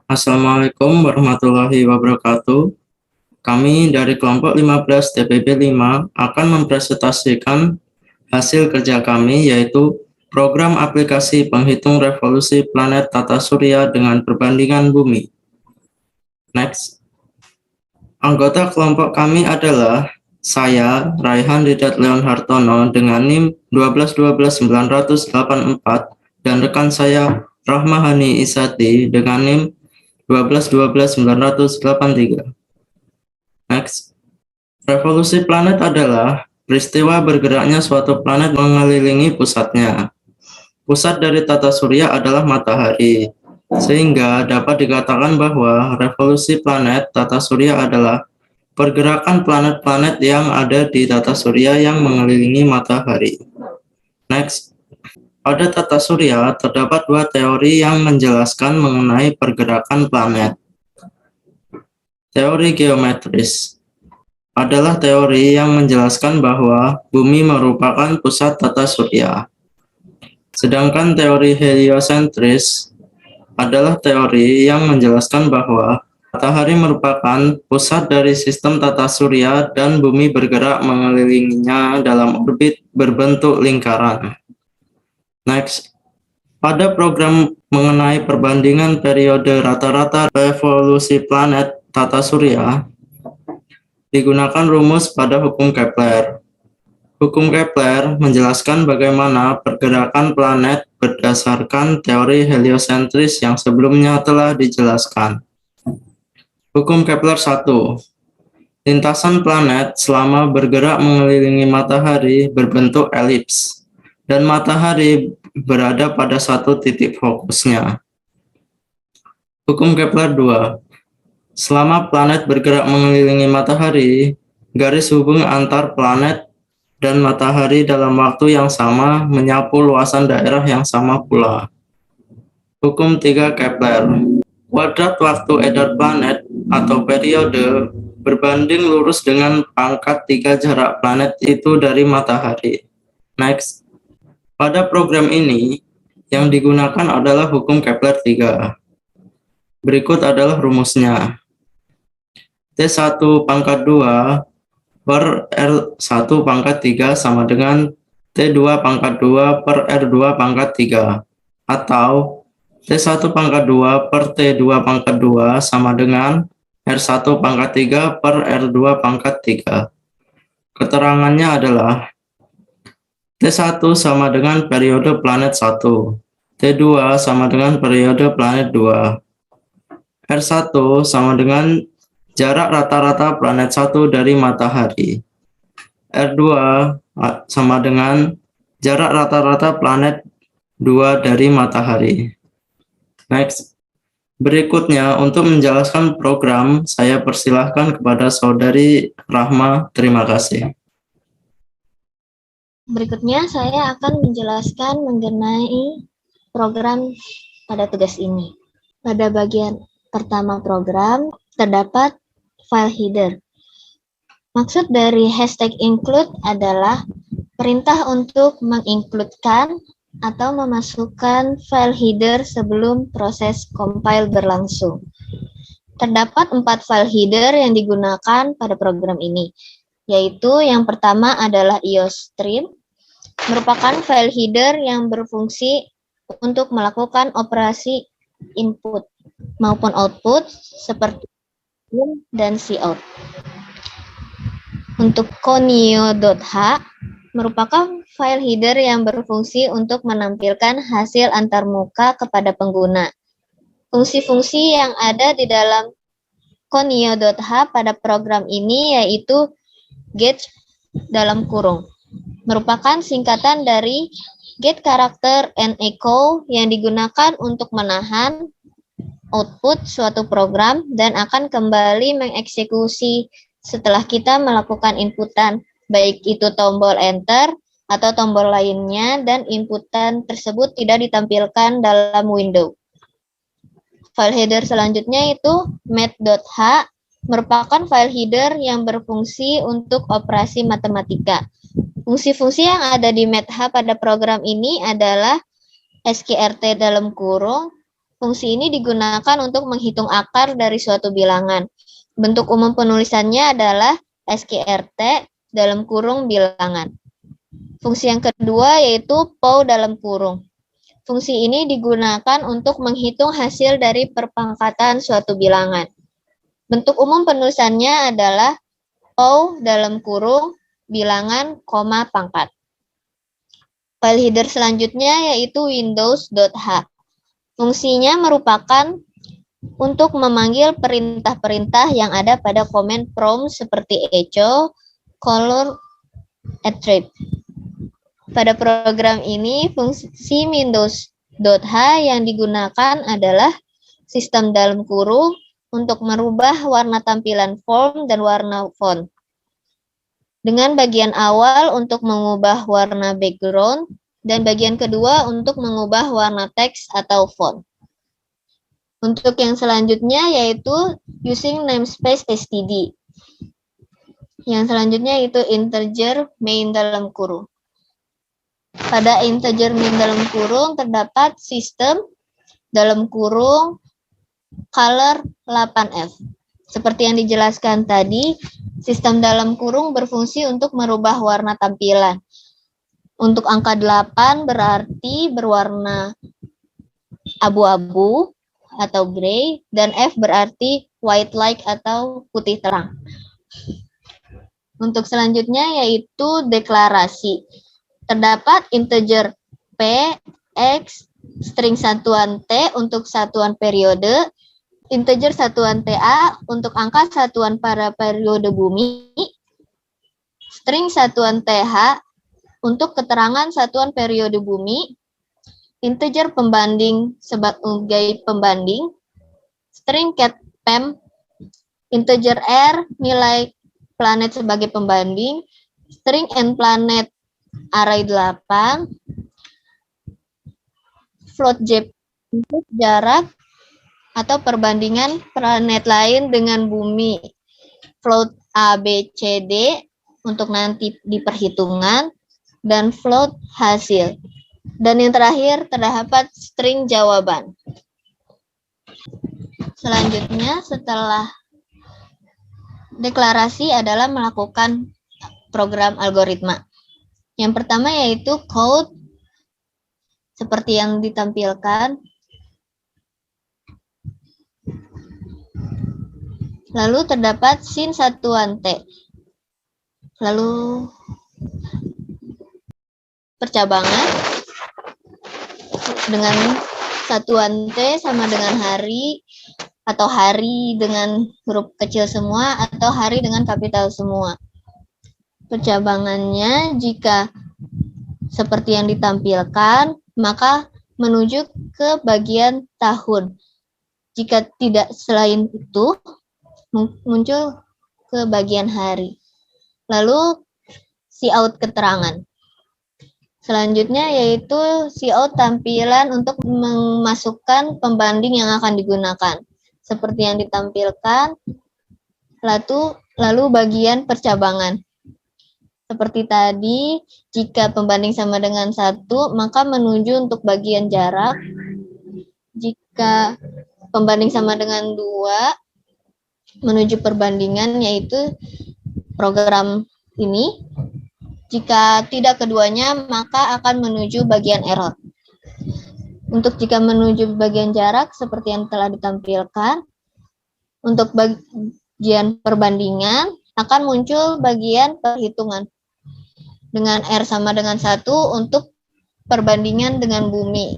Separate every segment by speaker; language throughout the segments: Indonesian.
Speaker 1: Assalamualaikum warahmatullahi wabarakatuh. Kami dari kelompok 15 TPB 5 akan mempresentasikan hasil kerja kami, yaitu program aplikasi penghitung revolusi planet tata surya dengan perbandingan bumi. Next. Anggota kelompok kami adalah saya, Raihan Didat Leon Hartono dengan NIM 1212984 dan rekan saya Rahmahani Isati dengan NIM 1212983. Next. Revolusi planet adalah peristiwa bergeraknya suatu planet mengelilingi pusatnya. Pusat dari tata surya adalah matahari, sehingga dapat dikatakan bahwa revolusi planet tata surya adalah pergerakan planet-planet yang ada di tata surya yang mengelilingi matahari. Next. Pada tata surya terdapat dua teori yang menjelaskan mengenai pergerakan planet. Teori geometris adalah teori yang menjelaskan bahwa bumi merupakan pusat tata surya. Sedangkan teori heliosentris adalah teori yang menjelaskan bahwa matahari merupakan pusat dari sistem tata surya dan bumi bergerak mengelilinginya dalam orbit berbentuk lingkaran. Next. Pada program mengenai perbandingan periode rata-rata revolusi planet tata surya, digunakan rumus pada hukum Kepler. Hukum Kepler menjelaskan bagaimana pergerakan planet berdasarkan teori heliosentris yang sebelumnya telah dijelaskan. Hukum Kepler 1. Lintasan planet selama bergerak mengelilingi matahari berbentuk elips, dan matahari berada pada satu titik fokusnya. Hukum Kepler 2. Selama planet bergerak mengelilingi matahari, garis hubung antar planet dan matahari dalam waktu yang sama menyapu luasan daerah yang sama pula. Hukum 3 Kepler. Kuadrat waktu edar planet atau periode berbanding lurus dengan pangkat 3 jarak planet itu dari matahari. Next. Pada program ini, yang digunakan adalah hukum Kepler 3. Berikut adalah rumusnya. T1 pangkat 2 per R1 pangkat 3 sama dengan T2 pangkat 2 per R2 pangkat 3. Atau T1 pangkat 2 per T2 pangkat 2 sama dengan R1 pangkat 3 per R2 pangkat 3. Keterangannya adalah T1 sama dengan periode planet 1. T2 sama dengan periode planet 2. R1 sama dengan jarak rata-rata planet 1 dari matahari. R2 sama dengan jarak rata-rata planet 2 dari matahari. Next. Berikutnya, untuk menjelaskan program, saya persilahkan kepada Saudari Rahma. Terima kasih.
Speaker 2: Berikutnya saya akan menjelaskan mengenai program pada tugas ini. Pada bagian pertama program, terdapat file header. Maksud dari hashtag include adalah perintah untuk mengincludekan atau memasukkan file header sebelum proses compile berlangsung. Terdapat 4 file header yang digunakan pada program ini, yaitu yang pertama adalah iostream, merupakan file header yang berfungsi untuk melakukan operasi input maupun output seperti in dan cout. Untuk conio.h merupakan file header yang berfungsi untuk menampilkan hasil antarmuka kepada pengguna. Fungsi-fungsi yang ada di dalam conio.h pada program ini yaitu get dalam kurung, merupakan singkatan dari get karakter and echo yang digunakan untuk menahan output suatu program dan akan kembali mengeksekusi setelah kita melakukan inputan, baik itu tombol enter atau tombol lainnya, dan inputan tersebut tidak ditampilkan dalam window. File header selanjutnya itu math.h, merupakan file header yang berfungsi untuk operasi matematika. Fungsi-fungsi yang ada di math pada program ini adalah sqrt dalam kurung, Fungsi ini digunakan untuk menghitung akar dari suatu bilangan. Bentuk umum penulisannya adalah SQRT dalam kurung bilangan. Fungsi yang kedua yaitu POW dalam kurung. Fungsi ini digunakan untuk menghitung hasil dari perpangkatan suatu bilangan. Bentuk umum penulisannya adalah POW dalam kurung bilangan, pangkat. File header selanjutnya yaitu windows.h. Fungsinya merupakan untuk memanggil perintah-perintah yang ada pada command prompt seperti echo, color, attrib. Pada program ini, fungsi windows.h yang digunakan adalah sistem dalam kurung untuk merubah warna tampilan form dan warna font. Dengan bagian awal untuk mengubah warna background, dan bagian kedua untuk mengubah warna teks atau font. Untuk yang selanjutnya yaitu using namespace std. Yang selanjutnya yaitu integer main dalam kurung. Pada integer main dalam kurung terdapat sistem dalam kurung color 8F. Seperti yang dijelaskan tadi, sistem dalam kurung berfungsi untuk merubah warna tampilan. Untuk angka 8 berarti berwarna abu-abu atau gray, dan F berarti white light atau putih terang. Untuk selanjutnya yaitu deklarasi. Terdapat integer P, X, string satuan T untuk satuan periode, integer satuan TA untuk angka satuan pada periode bumi, string satuan TH untuk keterangan satuan periode bumi, integer pembanding sebagai pembanding, string cat pem, integer R nilai planet sebagai pembanding, string n planet array 8, float J untuk jarak atau perbandingan planet lain dengan bumi, float A, B, C, D untuk nanti di perhitungan, dan float hasil. Dan yang terakhir terdapat string jawaban. Selanjutnya setelah deklarasi adalah melakukan program algoritma. Yang pertama yaitu code seperti yang ditampilkan. Lalu terdapat sin satuan T. Lalu percabangan dengan satuan T sama dengan hari, atau hari dengan huruf kecil semua, atau hari dengan kapital semua. Percabangannya jika seperti yang ditampilkan, maka menuju ke bagian tahun. Jika tidak selain itu, muncul ke bagian hari. Lalu cout keterangan. Selanjutnya yaitu cout tampilan untuk memasukkan pembanding yang akan digunakan. Seperti yang ditampilkan, lalu bagian percabangan. Seperti tadi, jika pembanding sama dengan 1, maka menuju untuk bagian jarak. Jika pembanding sama dengan 2, menuju perbandingan, yaitu program ini. Jika tidak keduanya, maka akan menuju bagian error. Untuk jika menuju bagian jarak, seperti yang telah ditampilkan, untuk bagian perbandingan, akan muncul bagian perhitungan. Dengan R sama dengan 1 untuk perbandingan dengan bumi.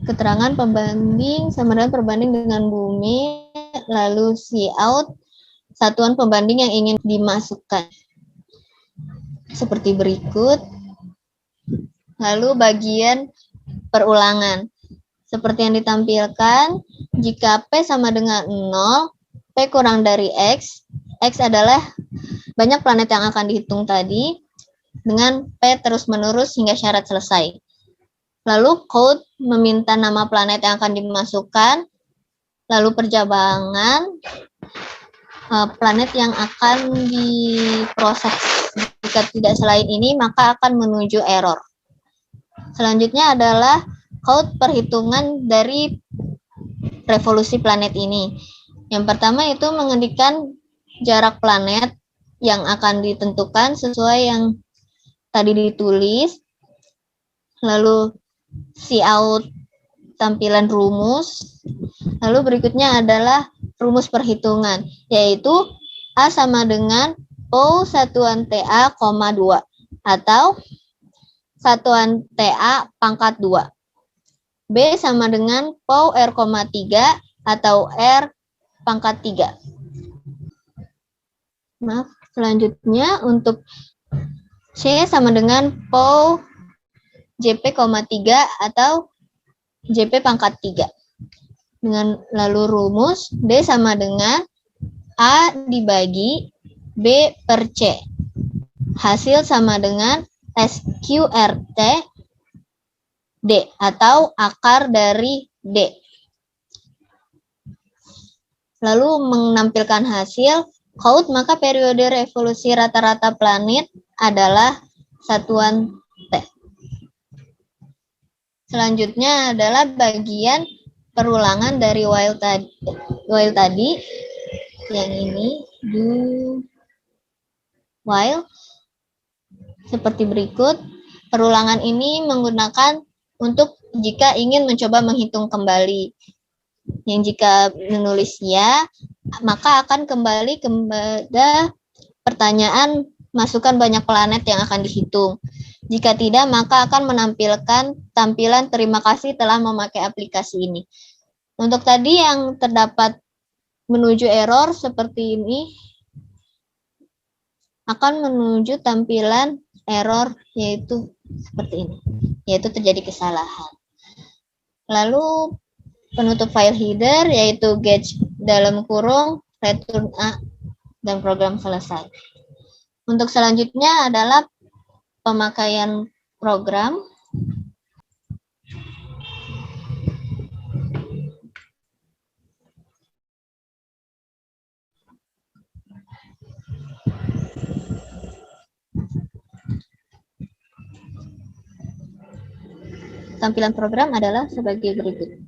Speaker 2: Keterangan pembanding sama dengan perbanding dengan bumi, lalu cout satuan pembanding yang ingin dimasukkan. Seperti berikut. Lalu bagian perulangan. Seperti yang ditampilkan, jika P sama dengan 0, P kurang dari X adalah banyak planet yang akan dihitung tadi, dengan P terus-menerus hingga syarat selesai. Lalu code meminta nama planet yang akan dimasukkan, lalu percabangan planet yang akan diproses di Jika tidak selain ini, maka akan menuju error. Selanjutnya adalah code perhitungan dari revolusi planet ini. Yang pertama itu mengetikkan jarak planet yang akan ditentukan sesuai yang tadi ditulis. Lalu cout tampilan rumus. Lalu berikutnya adalah rumus perhitungan, yaitu A sama dengan POW satuan TA, 2 atau satuan TA pangkat 2. B sama dengan POW R, 3 atau R pangkat 3. Maaf, selanjutnya untuk C sama dengan POW JP, 3 atau JP pangkat 3. Dengan lalu rumus D sama dengan A dibagi B per C. Hasil sama dengan SQRT D atau akar dari D. Lalu menampilkan hasil COUT, maka periode revolusi rata-rata planet adalah satuan T. Selanjutnya adalah bagian perulangan dari while tadi. Yang ini do while seperti berikut. Perulangan ini menggunakan untuk jika ingin mencoba menghitung kembali. Yang jika menulis ya, maka akan kembali kepada pertanyaan masukkan banyak planet yang akan dihitung. Jika tidak, maka akan menampilkan tampilan terima kasih telah memakai aplikasi ini. Untuk tadi yang terdapat menuju error seperti ini, akan menuju tampilan error yaitu seperti ini, yaitu terjadi kesalahan. Lalu penutup file header yaitu get dalam kurung return A dan program selesai. Untuk selanjutnya adalah pemakaian program. Tampilan program adalah sebagai berikut.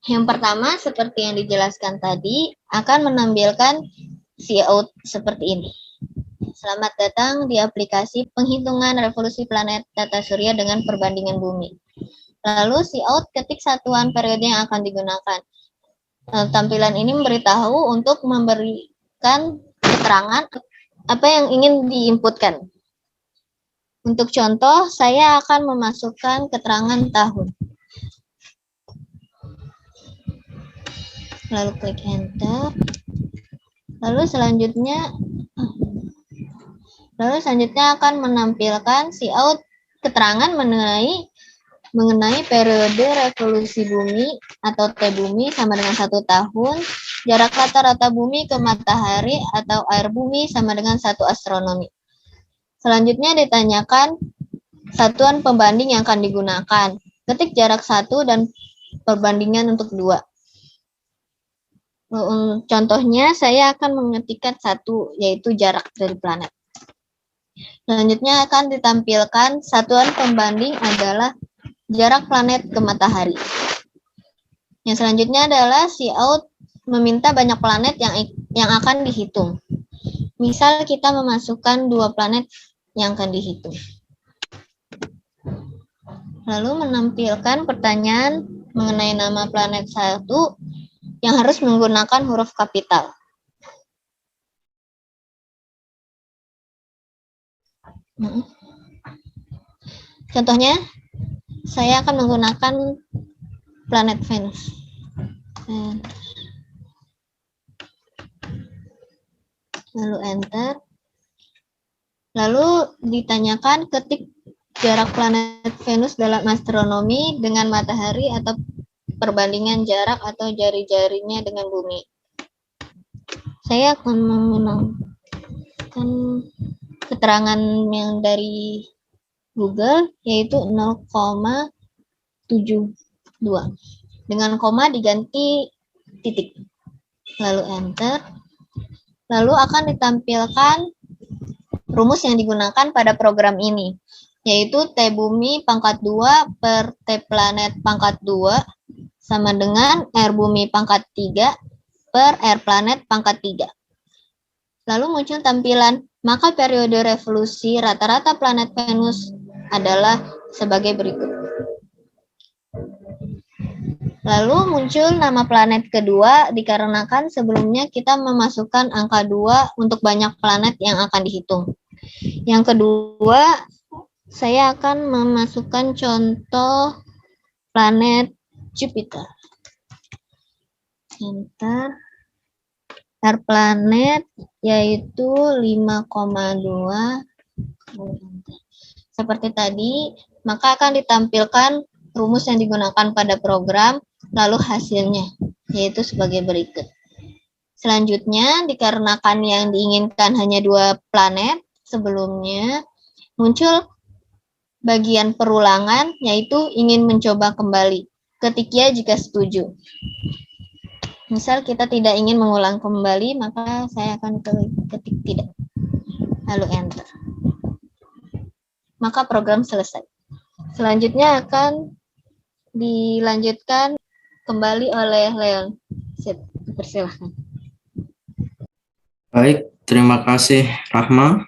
Speaker 2: Yang pertama, seperti yang dijelaskan tadi, akan menampilkan cout seperti ini. Selamat datang di aplikasi penghitungan revolusi planet tata surya dengan perbandingan bumi. Lalu cout ketik satuan periode yang akan digunakan. Tampilan ini memberitahu untuk memberikan keterangan apa yang ingin diinputkan. Untuk contoh, saya akan memasukkan keterangan tahun. Lalu klik enter. Lalu selanjutnya akan menampilkan cout keterangan mengenai periode revolusi bumi atau T bumi sama dengan 1 tahun, jarak rata-rata bumi ke matahari atau air bumi sama dengan 1 astronomi. Selanjutnya ditanyakan satuan pembanding yang akan digunakan. Ketik jarak 1 dan perbandingan untuk 2. Contohnya saya akan mengetikkan 1 yaitu jarak dari planet. Selanjutnya akan ditampilkan satuan pembanding adalah jarak planet ke matahari. Yang selanjutnya adalah cout meminta banyak planet yang akan dihitung. Misal kita memasukkan 2 planet yang akan dihitung. Lalu menampilkan pertanyaan mengenai nama planet 1 yang harus menggunakan huruf kapital. Contohnya, saya akan menggunakan planet Venus. Lalu enter. Lalu ditanyakan ketik jarak planet Venus dalam astronomi dengan matahari atau perbandingan jarak atau jari-jarinya dengan bumi. Saya akan menggunakan keterangan yang dari Google yaitu 0,72. Dengan koma diganti titik. Lalu enter. Lalu akan ditampilkan rumus yang digunakan pada program ini, yaitu T bumi pangkat 2 per T planet pangkat 2 sama dengan R bumi pangkat 3 per R planet pangkat 3. Lalu muncul tampilan, maka periode revolusi rata-rata planet Venus adalah sebagai berikut. Lalu muncul nama planet kedua dikarenakan sebelumnya kita memasukkan angka 2 untuk banyak planet yang akan dihitung. Yang kedua, saya akan memasukkan contoh planet Jupiter. Enter. R planet yaitu 5,2. Seperti tadi, maka akan ditampilkan rumus yang digunakan pada program, lalu hasilnya, yaitu sebagai berikut. Selanjutnya, dikarenakan yang diinginkan hanya 2 planet, sebelumnya muncul bagian perulangan, yaitu ingin mencoba kembali. Ketik ya jika setuju. Misal kita tidak ingin mengulang kembali, maka saya akan ketik tidak. Lalu enter. Maka program selesai. Selanjutnya akan dilanjutkan kembali oleh Leon. Persilahkan.
Speaker 1: Baik, terima kasih Rahma.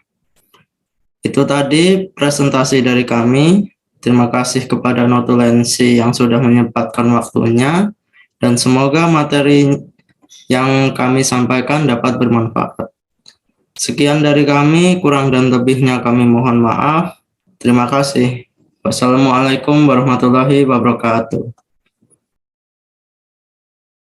Speaker 1: Itu tadi presentasi dari kami. Terima kasih kepada Notulensi yang sudah menyempatkan waktunya. Dan semoga materi yang kami sampaikan dapat bermanfaat. Sekian dari kami, kurang dan lebihnya kami mohon maaf. Terima kasih. Wassalamualaikum warahmatullahi wabarakatuh.